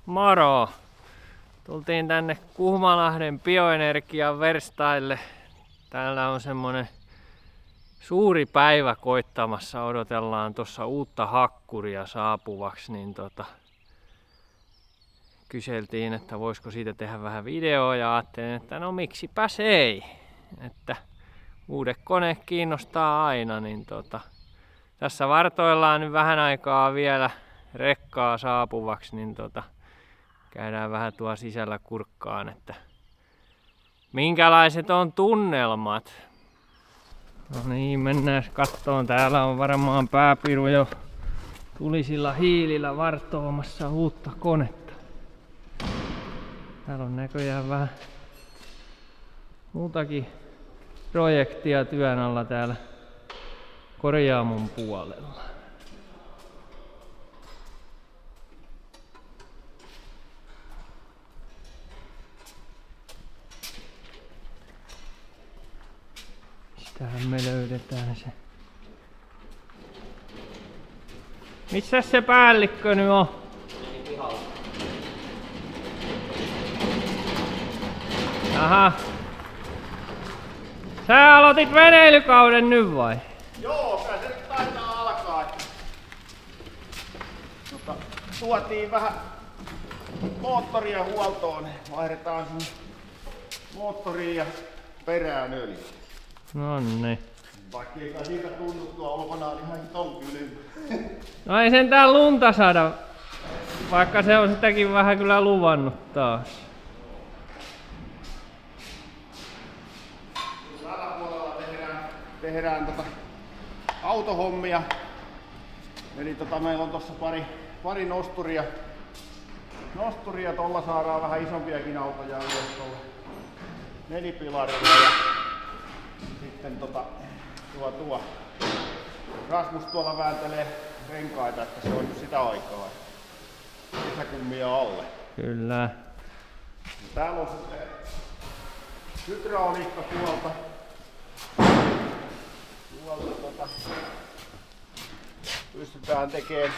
Moro! Tultiin tänne Kuhmalahden bioenergian verstaille. Täällä on semmonen suuri päivä koittamassa. Odotellaan tuossa uutta hakkuria saapuvaksi. Niin kyseltiin, että voisiko siitä tehdä vähän videoa ja ajattelin, että no miksipäs ei. Että uudet kone kiinnostaa aina. Niin tässä vartoillaan nyt vähän aikaa vielä rekkaa saapuvaksi. Niin käydään vähän tuo sisällä kurkkaan, että minkälaiset on tunnelmat. No niin, mennään kattoon. Täällä on varmaan pääpiru jo tulisilla hiilillä vartoamassa uutta konetta. Täällä on näköjään vähän muutakin projektia työn alla täällä korjaamon puolella. Tähän me löydetään se. Missä se päällikkö nyt on? Aha. Sä aloitit veneilykauden nyt vai? Joo, se nyt taitaa alkaa. Tuotiin vähän moottoria huoltoon. Vaihdetaan sinne moottoriin ja perään öljy. Nonni. Vaikka ei siitä tunnu tuo ulkona ihan ton kylmä. No ei sentään lunta saada, vaikka se on sitäkin vähän kyllä luvannut taas. Tällä puolella tehdään autohommia. Eli meillä on tossa pari nosturia. Tuolla saadaan vähän isompiakin autoja ylös tuolla nelipilarilla. Ja sitten tuo Rasmus tuolla vääntelee renkaita, että se on nyt sitä aikaa. Kesäkummia alle. Kyllä. Täällä on sitten hydrauliikka tuolta pystytään tekemään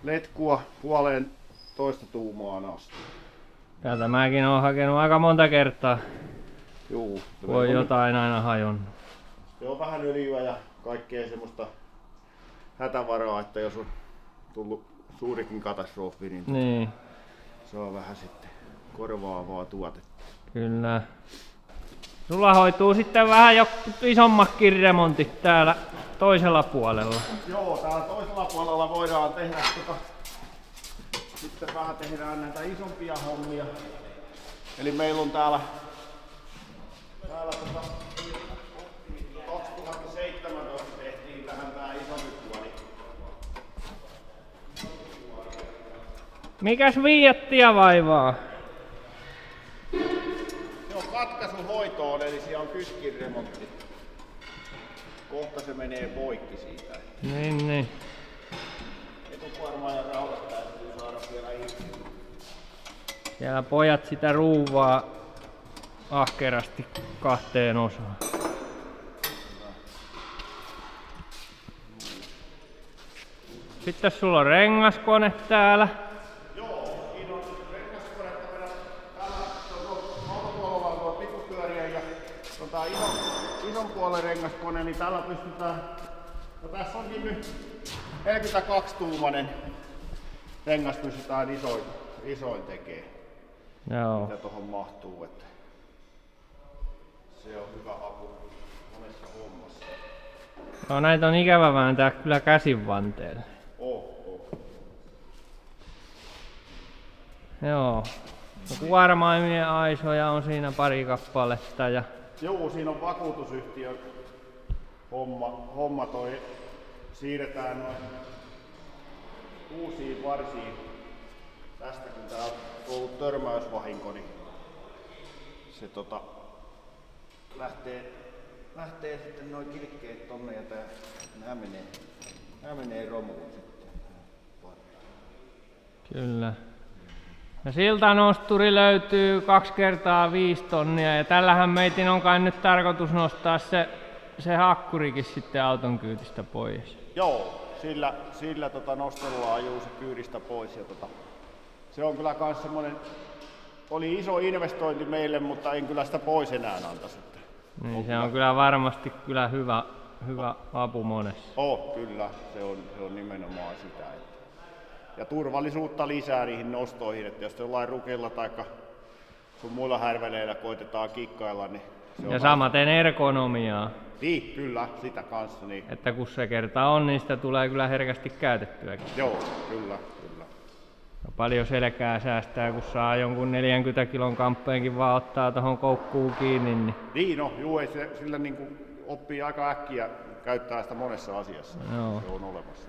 letkua 1,5 tuumaan asti. Täältä mäkin oon hakenut aika monta kertaa. Juu. Voi jotain aina hajonnut. Se on vähän öljyä ja kaikkea semmoista hätävaraa, että jos on tullut suurikin katastrofi, niin se on vähän sitten korvaavaa tuotetta. Kyllä. Sulla hoituu sitten vähän jo isommatkin remontit täällä toisella puolella. Joo, täällä toisella puolella voidaan tehdä sitten vähän tehdään näitä isompia hommia. Eli meillä on täällä 2017 tehtiin tähän tää isompi puoli. Mikäs Viattia vaivaa? Se on katkaisuhoitoon, eli siellä on kyskinremontti. Kohta se menee poikki siitä. Niin. Etukuormaa ja raudat täytyy saada vielä irti. Siellä pojat sitä ruuvaa ahkerasti 2 osaan. Sitten sulla on rengaskone täällä. Joo, siinä on rengaskonetta meidän täällä autopuolella on tuo pikupyöriä ja ison puolen rengaskone, niin tällä pystytään. No tässä onkin nyt 42-tuumainen rengas pystytään isoin tekemään. Joo. Mitä tuohon mahtuu, että se on hyvä apu monessa hommassa. No näitä on ikävä vääntää kyllä käsinvanteelle. Joo. No kuormaimien aisoja on siinä pari kappaletta ja... Joo, siinä on vakuutusyhtiön homma toi. Siirretään noin uusiin varsiin. Tästä kun tää on ollut törmäysvahinko, niin se lähtee sitten noin kilkkeet tonne ja nää menee romuun sitten. Kyllä. Ja siltanosturi löytyy 2 x 5 tonnia ja tällähän meitin on kai nyt tarkoitus nostaa se hakkurikin sitten auton kyydistä pois. Joo, sillä nostellaan juu se kyydistä pois ja se on kyllä kans semmonen, oli iso investointi meille, mutta en kyllä sitä pois enää antaisi. Niin, se on kyllä varmasti kyllä hyvä apu monessa. Kyllä, se on nimenomaan sitä. Ja turvallisuutta lisää niihin nostoihin, että jos jollain rukilla tai sun muilla härveleillä koitetaan kikkailla, niin se on... Ja samaten ergonomiaa. Niin, kyllä, sitä kanssa. Niin. Että kun se kerta on, niin sitä tulee kyllä herkästi käytettyäkin. Joo, kyllä. Ja paljon selkää säästää, kun saa jonkun 40 kilon kamppeenkin vaan ottaa tuohon koukkuun kiinni. Niin, no, juu, ei sillä niin kuin oppii aika äkkiä käyttää sitä monessa asiassa. Joo. Se on olemassa.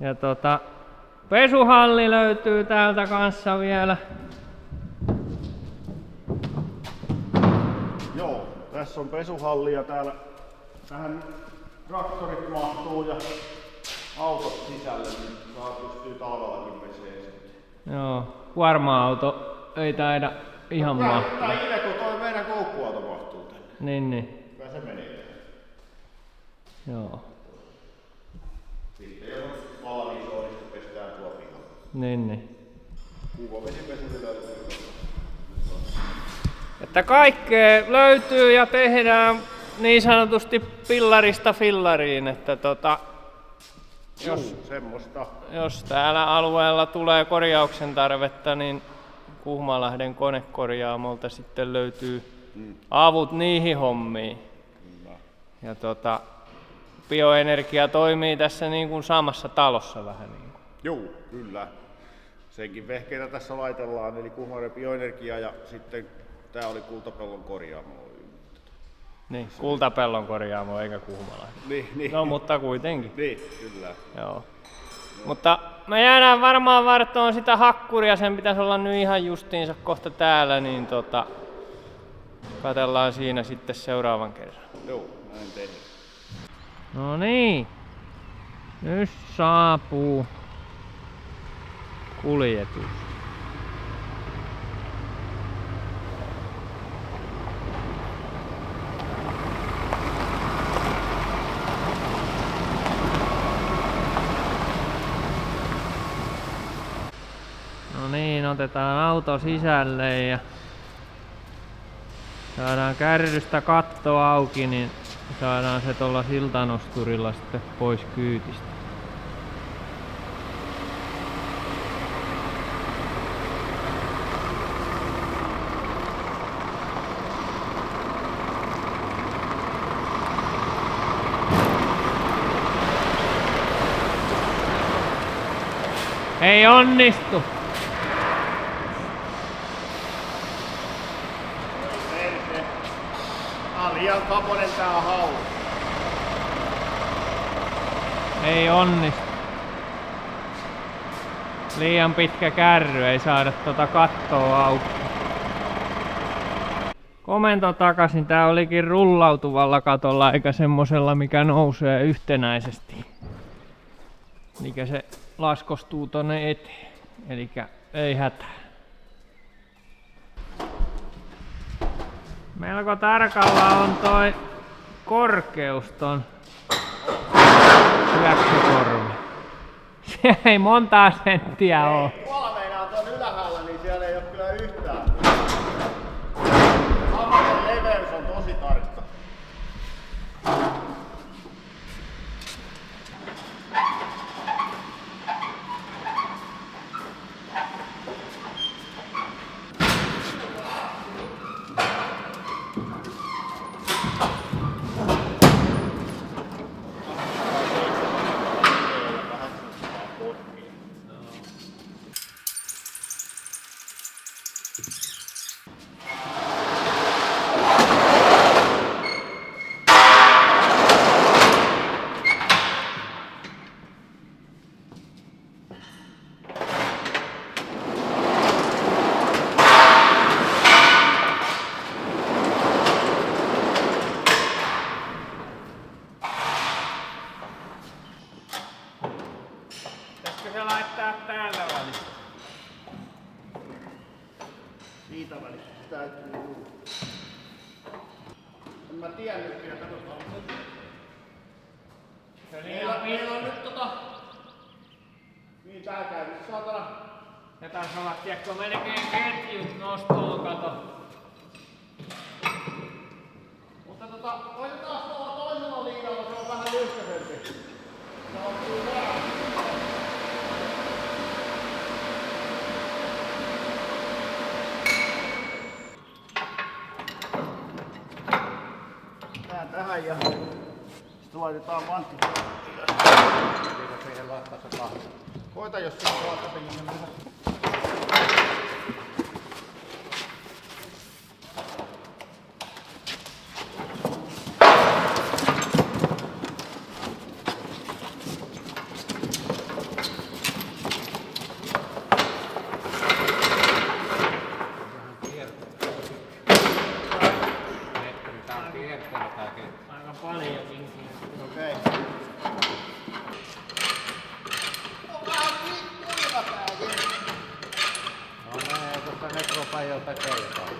Ja pesuhalli löytyy täältä kanssa vielä. Joo, tässä on pesuhalli ja tähän traktorit mahtuu ja autot sisälle, niin pystyy talvellakin peseen sitten. Joo, kuorma-auto ei taida ihan mahtua. Tää Iveco, toi meidän koukkuauto mahtuu tänne. Niin. Kyllä se menee. Joo. Sitten jos valmis on, niin pestään tuo pihalla. Niin. Kuuvavesipesuri löytyy. Että kaikkea löytyy ja tehdään niin sanotusti pillarista fillariin, että jos täällä alueella tulee korjauksen tarvetta, niin Kuhmalahden konekorjaamolta sitten löytyy avut niihin hommiin. Ja bioenergia toimii tässä niin kuin samassa talossa vähän niin kuin. Joo, kyllä. Senkin vehkeitä tässä laitellaan, eli Kuhmalahden bioenergia ja sitten tää oli Kultapellon korjaamo. Niin, Kultapellon korjaamo eikä Kuhmalahden. Niin. No, mutta kuitenkin. Niin, kyllä. Joo. Mutta me jäädään varmaan vartoon sitä hakkuria, sen pitäisi olla nyt ihan justiinsa kohta täällä, niin katsellaan siinä sitten seuraavan kerran. Joo, näin tehdään. No niin, nyt saapuu kuljetus. No niin, otetaan auto sisälle ja saadaan kärrystä katto auki, niin saadaan se tuolla siltanosturilla sitten pois kyytistä. Ei onnistu! Liian kaponen tää hau. Ei onnistu. Liian pitkä kärry, ei saada kattoa auki. Komento takaisin, tää olikin rullautuvalla katolla eikä semmosella mikä nousee yhtenäisesti. Mikä se laskostuu tonne eteen. Elikkä ei hätää. Melko tarkalla on toi korkeus ton syöksykorvi. Siellä ei montaa senttiä oo. Tuolla meinaa ton ylhäällä, niin siellä ei oo kyllä yhtään. Samaten leveys on tosi tarkka. Se laittaa täällä välissä. Siitä välistä täytyy tulla. En mä tiennyt vielä, katsotaan. Meillä on nyt Niin tää käy nyt saatana. Ne taisi olla tiedätkö melkein ketjut nostoon, kato. Mutta koitetaan tuolla toisella liidalla, se on vähän lyhkäisempi. Se on kyllä vähän. Tää tähän ja sitten laitetaan vantti ylös. Siitä siihen laittaa se kahvi. Koita jos se on laittaa vähän. Aika paljonkin. Okei. On vähän kuiva tääkin. No menee tuosta nekropajolta kelpaa.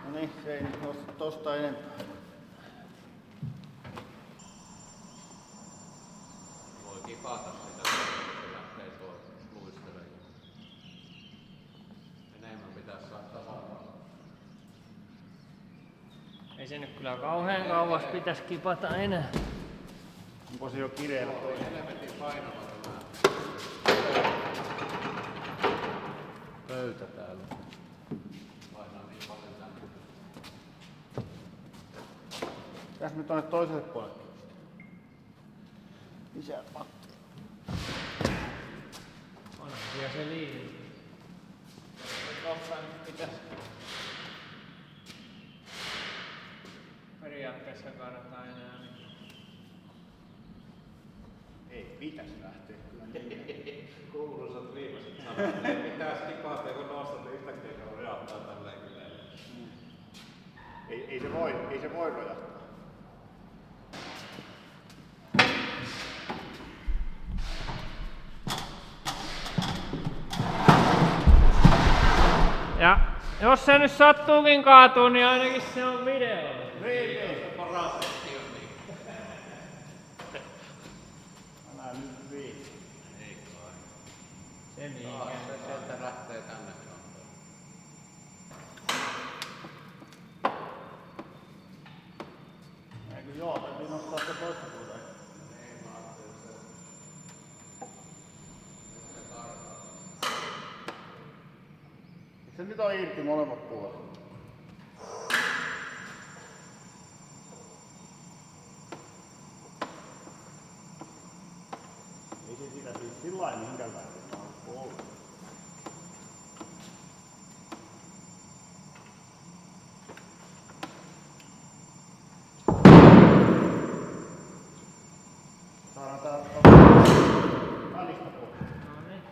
No niin, se ei nyt nosta tosta enempää. Voi kipata sitä, kun se lähtee luistelemaan. Enemmän pitäisi saada varaa. Ei se nyt kyllä kauhean kauas pitäisi kipata enää. Onko se jo kireellä toi? Helvetin painava tämä pöytä täällä. Painaa niin paljon tänne. Tässä me tonne toiselle puolelle. Lisää pattia. Onhan siellä se liivi. Tossa nyt pitäisi. Periaatteessa kannattaa enää. Niin. Ei pitäisi lähteä kyllä niin. Kuuluisat viimeiset sanat. Ei pitäisi kipata, kun nostat niin yhtäkkiä kun rojahtaa tälleen kyllä. Ei se voi rojahtaa. Ja jos se nyt sattuukin kaatuu, niin ainakin se on video. Niin. Paras hetki on niin. Älä nyt viitsi. Ei kai. Se mihinkä. Se sieltä lähtee tänne kantoon. Eikö joo, täytyy nostaa se toista puolta. Ei mä ajattelin se. Nyt se tarkaa. Se nyt on irti molemmat puolet. Ei se sitä siis sillain mihinkään lähtee. Ollut. Saadaan tää välistä pois. No niin.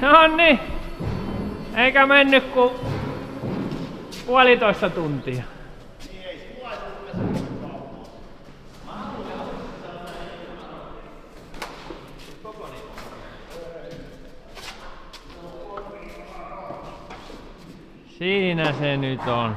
Nonni, eikä mennyt kuin 1,5 tuntia. Siinä se nyt on.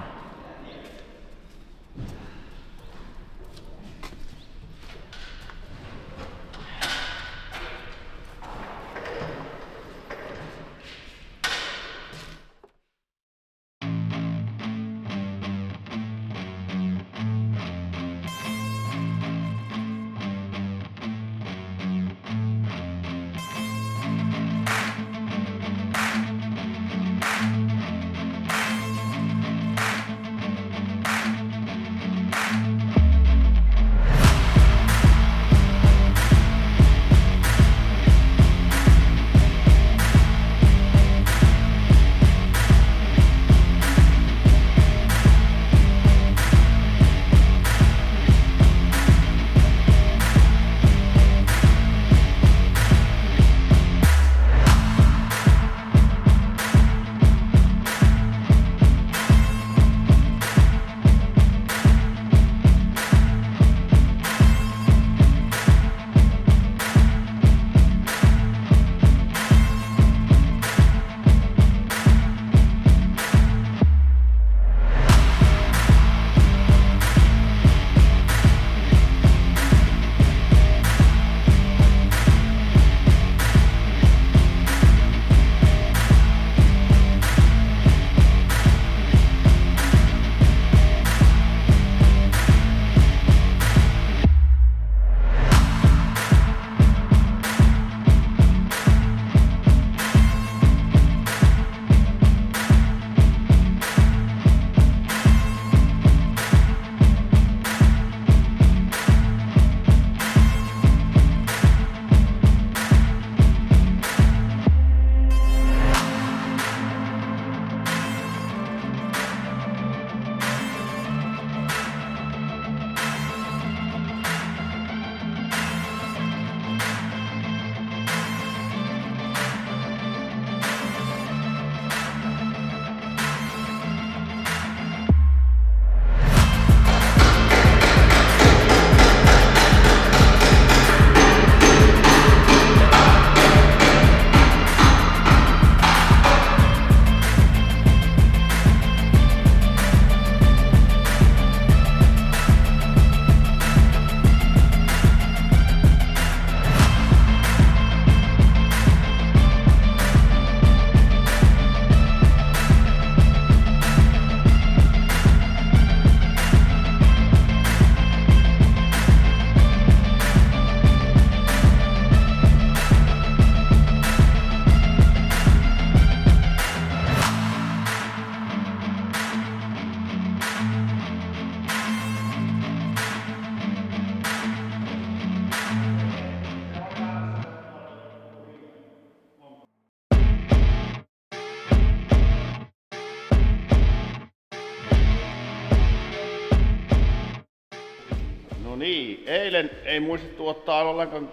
No niin, eilen ei muistettu ottaa ollenkaan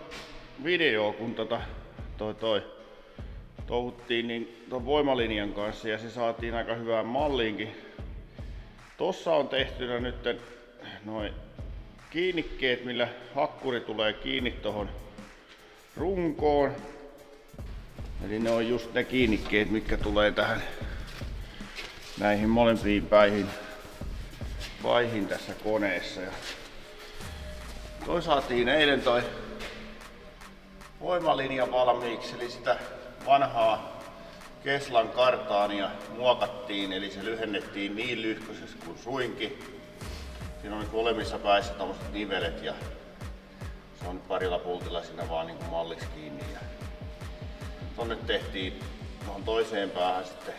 videoa, kun touhuttiin niin ton voimalinjan kanssa ja se saatiin aika hyvään malliinkin. Tossa on tehtynä nyt noin kiinnikkeet, millä hakkuri tulee kiinni tohon runkoon. Eli ne on just ne kiinnikkeet, mitkä tulee tähän näihin molempiin päihin tässä koneessa. Ja toi saatiin eilen toi voimalinja valmiiksi, eli sitä vanhaa Keslan kartaania muokattiin, eli se lyhennettiin niin lyhkäisesti kuin suinkin. Siinä on molemmissa päissä tommoset nivelet ja se on parilla pultilla siinä vaan niin kuin malliksi kiinni. Ja tonne tehtiin tuohon toiseen päähän sitten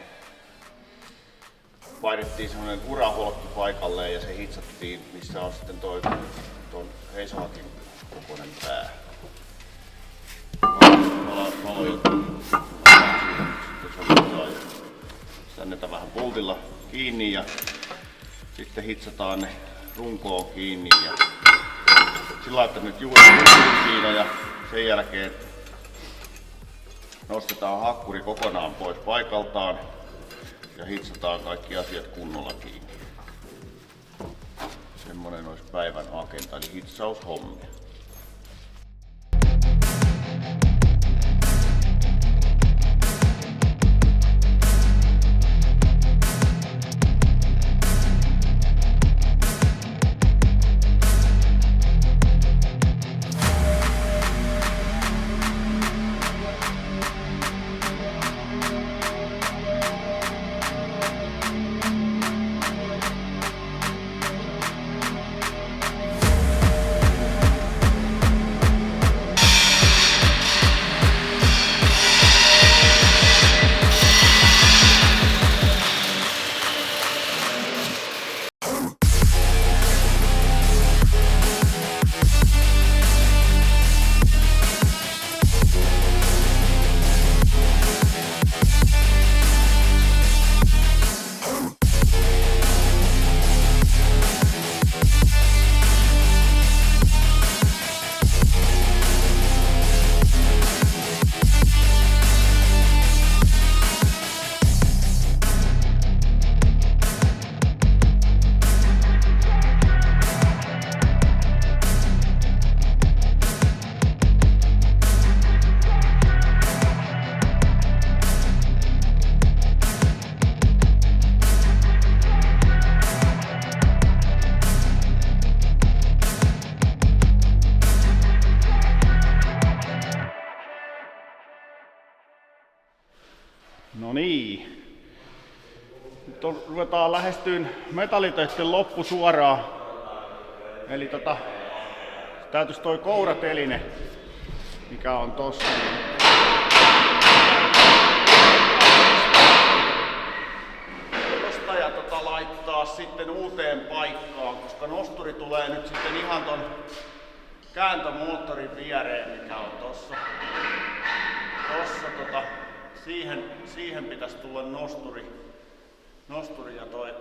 painettiin semmonen uraholkki paikalleen ja se hitsattiin, missä on sitten ton heisohakin kokoinen pää. Tänne vähän pultilla kiinni ja sitten hitsataan ne runkoon kiinni ja sillä laittaa nyt juuri siinä ja sen jälkeen nostetaan hakkuri kokonaan pois paikaltaan ja hitsataan kaikki asiat kunnolla kiinni. Semmonen olisi päivän agenda, eli hitsaushommia. No niin. Nyt ruvetaan lähestyyn metallitöitten loppu suoraan. Eli täytyisi toi kourateline, mikä on tossa. Tosta ja laittaa sitten uuteen paikkaan, koska nosturi tulee nyt sitten ihan ton kääntömoottorin viereen, mikä on tossa. Siihen pitäisi tulla nosturi ja toi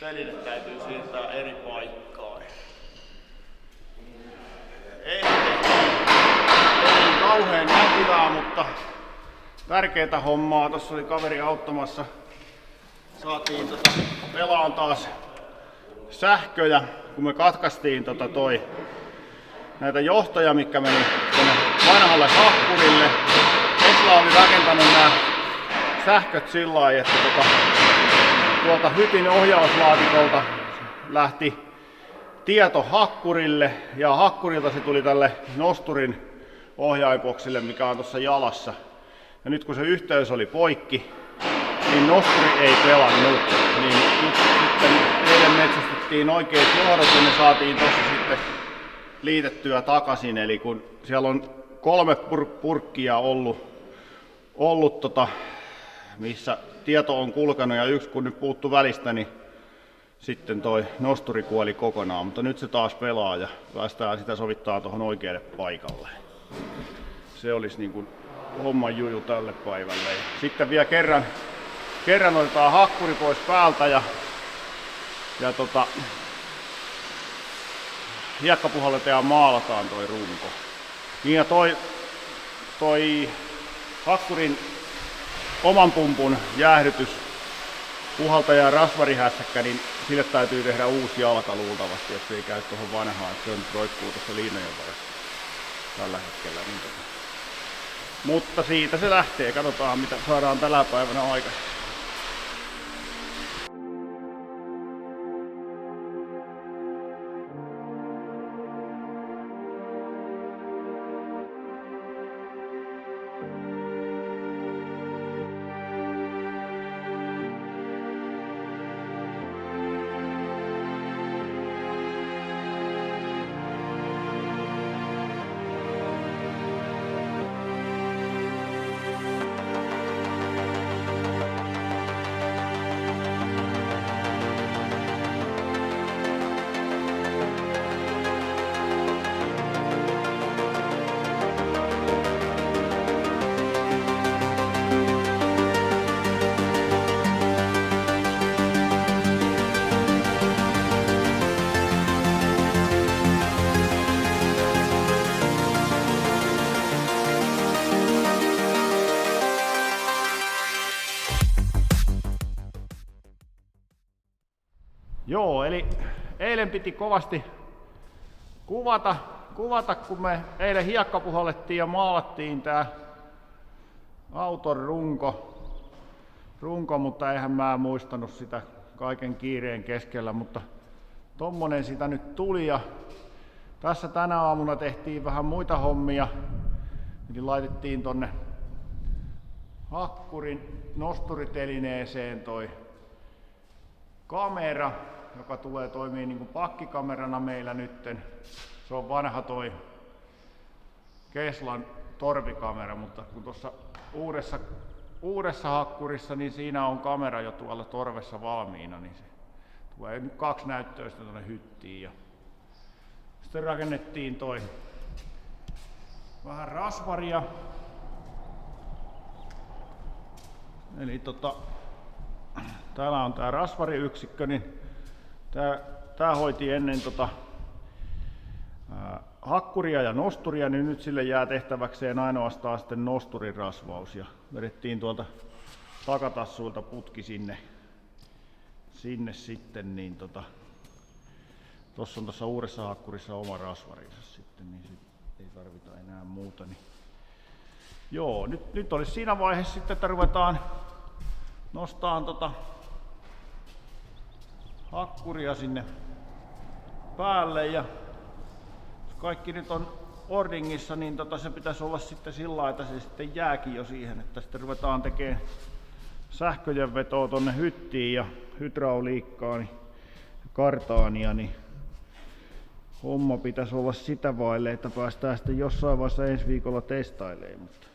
teline täytyy siirtää eri paikkaan. Ei kauhean näkyvää, mutta tärkeää hommaa. Tossa oli kaveri auttamassa. Saatiin pelaan taas sähköjä, kun me katkaistiin näitä johtoja, mitkä meni tuonne vanhalle hakkurille. Tesla oli rakentanut nämä sähköt sillä lailla, että tuolta hytin ohjauslaatikolta lähti tieto hakkurille ja hakkurilta se tuli tälle nosturin ohjainboksille, mikä on tuossa jalassa. Ja nyt kun se yhteys oli poikki, niin nosturi ei pelannut. Niin nyt sitten eilen metsästettiin oikeat johdot ja ne saatiin tuossa sitten liitettyä takaisin. Eli kun siellä on 3 purkkia ollut missä tieto on kulkenut ja yksi kun nyt puuttu välistä, niin sitten toi nosturi kuoli kokonaan, mutta nyt se taas pelaa ja päästään sitä sovittaa tuohon oikealle paikalle. Se olisi niin kuin homman juju tälle päivälle. Ja sitten vielä kerran otetaan hakkuri pois päältä ja hiekkapuhalletaan ja maalataan toi runko. Niin ja toi hakkurin oman pumpun jäähdytys, puhaltaja ja rasvarihässäkkä, niin sille täytyy tehdä uusi jalka luultavasti, että se ei käy tuohon vanhaan, että se on roikkuu tuossa liinojen varassa tällä hetkellä. Mutta siitä se lähtee, katsotaan mitä saadaan tällä päivänä aikaisemmin. Joo, eli eilen piti kovasti kuvata, kun me eilen hiekkapuhallettiin ja maalattiin tää auton runko, mutta eihän mä muistanut sitä kaiken kiireen keskellä, mutta tommonen sitä nyt tuli ja tässä tänä aamuna tehtiin vähän muita hommia. Eli laitettiin tonne hakkurin nosturitelineeseen toi kamera, joka tulee toimii niin kuin pakkikamerana meillä nytten. Se on vanha toi Keslan torvikamera, mutta kun tuossa uudessa hakkurissa, niin siinä on kamera jo tuolla torvessa valmiina, niin se tulee 2 näyttöistä tuonne hyttiin. Ja sitten rakennettiin toi vähän rasvaria. Eli täällä on tää rasvariyksikkö, niin tää hoiti ennen hakkuria ja nosturia, niin nyt sille jää tehtäväkseen ainoastaan sitten nosturin rasvaus. Ja vedettiin tuolta takatassuilta putki sinne sitten, niin tossa on tuossa uudessa hakkurissa oma rasvarinsa sitten, niin sit ei tarvita enää muuta. Niin. Joo, nyt olisi siinä vaiheessa sitten, että ruvetaan nostamaan hakkuria sinne päälle ja jos kaikki nyt on ordingissa, niin se pitäisi olla sitten sillä lailla, että se sitten jääkin jo siihen, että sitten ruvetaan tekemään sähköjen vetoa tonne hyttiin ja hydrauliikkaa ja kartaania, niin homma pitäisi olla sitä vaille, että päästään sitten jossain vaiheessa ensi viikolla testailemaan, mutta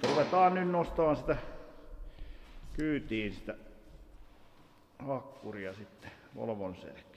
ruvetaan nyt nostamaan sitä kyytiin sitä hakkuria sitten Volvon selkään.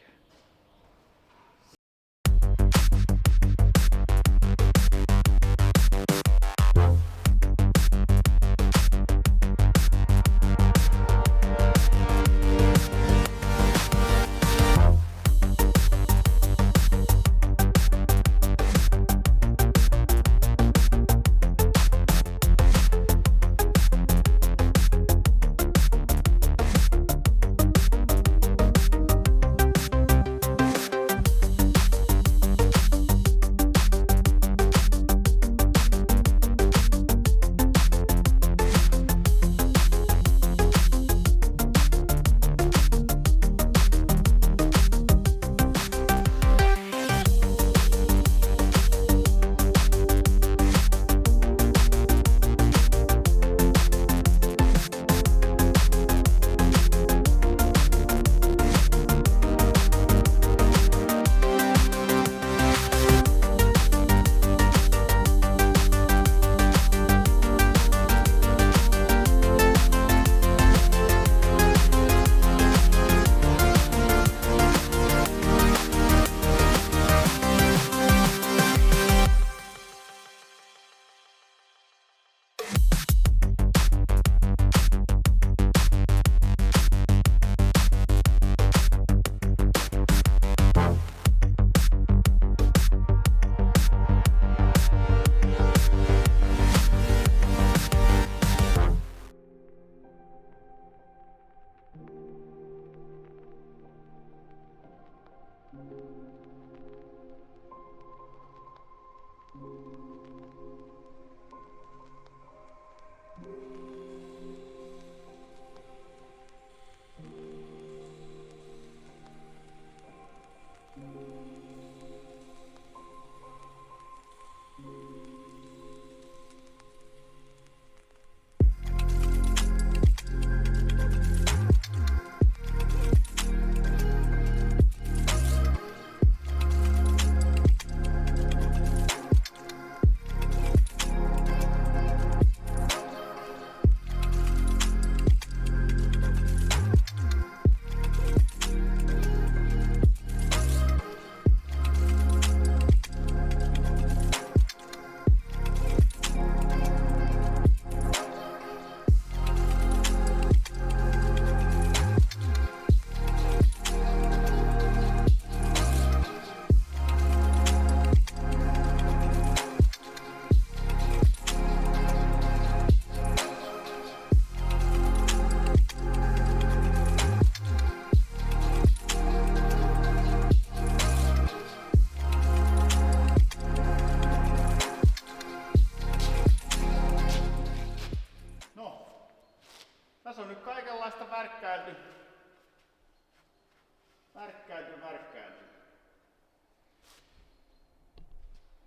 Tässä on nyt kaikenlaista värkkäilty.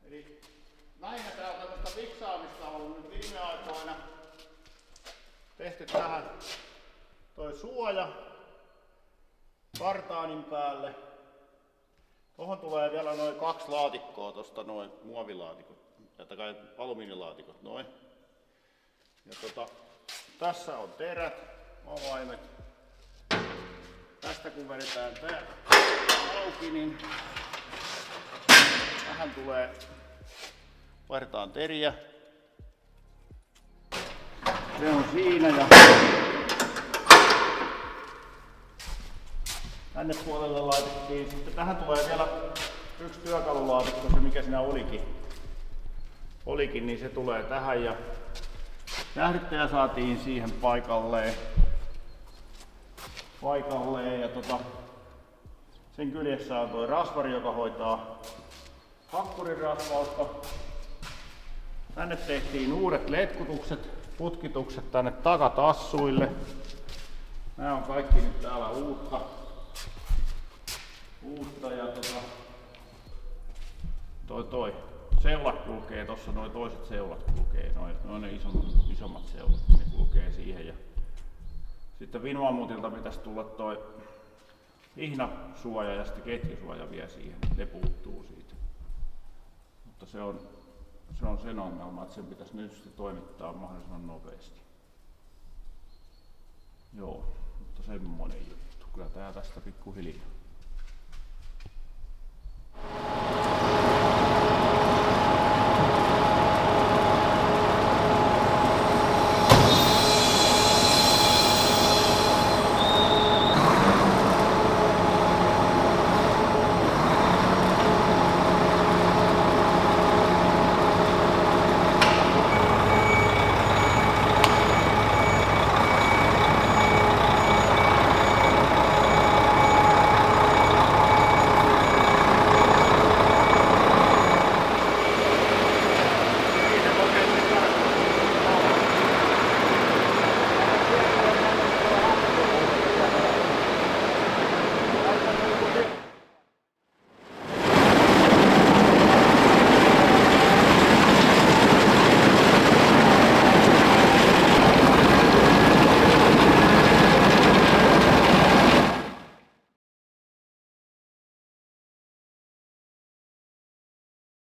Eli lähinnä täällä tämmöistä viksaamista on ollut nyt viime aikoina. Tehty tähän toi suoja kartaanin päälle. Tuohon tulee vielä noin 2 laatikkoa, tosta noin muovilaatikot, tai alumiinilaatikot noin. Ja tässä on terät, avaimet. Tästä kun vedetään tää auki, niin tähän tulee, vaihdetaan teriä. Se on siinä ja tänne puolelle laitettiin. Sitten tähän tulee vielä yksi työkalulaatikko, se mikä siinä olikin, niin se tulee tähän ja jäähdyttäjä saatiin siihen paikalleen ja sen kyljessä on tuo rasvari, joka hoitaa hakkurin rasvausta. Tänne tehtiin uudet letkutukset, putkitukset tänne takatassuille. Nämä on kaikki nyt täällä uutta ja toi seulat kulkee tossa, noin toiset seulat kulkee, noin ne isommat seulat, ne kulkee siihen. Ja sitten Vinvamutilta pitäisi tulla toi hihnasuoja ja sitten ketjusuoja vielä siihen, ne puuttuu siitä. Mutta se on sen ongelma, että sen pitäisi nyt sitten toimittaa mahdollisimman nopeasti. Joo, mutta semmonen juttu. Kyllä tää tästä pikkuhiljaa.